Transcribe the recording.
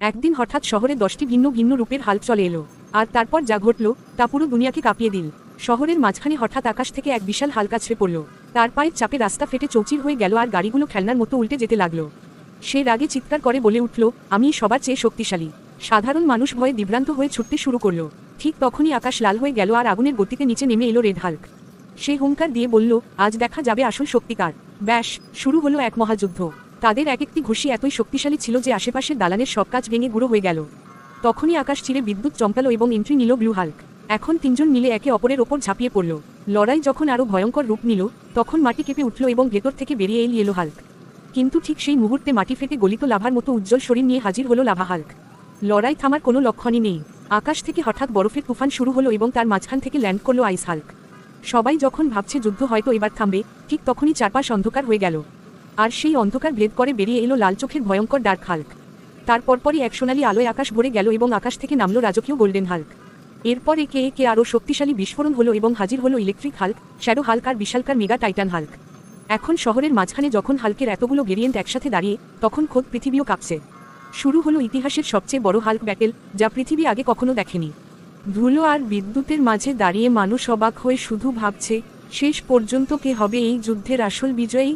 একদিন হঠাৎ শহরে 10টি ভিন্ন ভিন্ন রূপের হাল্ক চলে এলো, আর তারপর যা ঘটল তা পুরো দুনিয়াকে কাঁপিয়ে দিল। শহরের মাঝখানে হঠাৎ আকাশ থেকে এক বিশাল হাল্ক আছড়ে পড়ল। তার পায়ের চাপে রাস্তা ফেটে চৌচির হয়ে গেল আর গাড়িগুলো খেলনার মতো উল্টে যেতে লাগলো। সে রাগে চিৎকার করে বলে উঠল, আমি সবার চেয়ে শক্তিশালী। সাধারণ মানুষ ভয়ে বিভ্রান্ত হয়ে ছুটতে শুরু করলো। ঠিক তখনই আকাশ লাল হয়ে গেল আর আগুনের গতিতে নিচে নেমে এলো রেড হাল্ক। সে হুঙ্কার দিয়ে বলল, আজ দেখা যাবে আসল শক্তিকার। ব্যাস, শুরু হলো এক মহাযুদ্ধ। তাদের এক একটি ঘুষি এতই শক্তিশালী ছিল যে আশেপাশের দালানের সব কাজ ভেঙে গুঁড়ো হয়ে গেল। তখনই আকাশ চিরে বিদ্যুৎ চমকালো এবং এন্ট্রি নিল ব্লু হাল্ক। এখন তিনজন মিলে একে অপরের ওপর ঝাঁপিয়ে পড়ল। লড়াই যখন আরও ভয়ঙ্কর রূপ নিল, তখন মাটি কেঁপে উঠল এবং ভেতর থেকে বেরিয়ে এল ইয়েলো হাল্ক। কিন্তু ঠিক সেই মুহূর্তে মাটি ফেটে গলিত লাভার মতো উজ্জ্বল শরীর নিয়ে হাজির হলো লাভা হাল্ক। লড়াই থামার কোনো লক্ষণই নেই। আকাশ থেকে হঠাৎ বরফের তুফান শুরু হলো এবং তার মাঝখান থেকে ল্যান্ড করলো আইস হাল্ক। সবাই যখন ভাবছে যুদ্ধ হয়তো এবার থামবে, ঠিক তখনই চারপাশ অন্ধকার হয়ে গেল। আর সেই অন্ধকার ভেদ করে বেরিয়ে এলো লাল চোখের ভয়ঙ্কর ডার্ক হাল্ক। তার পরপরই এক সোনালি আলোয় আকাশ ভরে গেল এবং আকাশ থেকে নামলো রাজকীয় গোল্ডেন হাল্ক। এরপর একে একে আরও শক্তিশালী বিস্ফোরণ হলো এবং হাজির হলো ইলেকট্রিক হাল্ক, শ্যাডো হাল্ক আর বিশালকার মেগা টাইটান হাল্ক। এখন শহরের মাঝখানে যখন হাল্কের এতগুলো ভেরিয়েন্ট একসাথে দাঁড়িয়ে, তখন খোদ পৃথিবীও কাঁপছে। শুরু হলো ইতিহাসের সবচেয়ে বড় হাল্ক ব্যাটেল, যা পৃথিবী আগে কখনো দেখেনি। ধুলো আর বিদ্যুতের মাঝে দাঁড়িয়ে মানুষ অবাক হয়ে শুধু ভাবছে, শেষ পর্যন্ত কে হবে এই যুদ্ধের আসল বিজয়ী।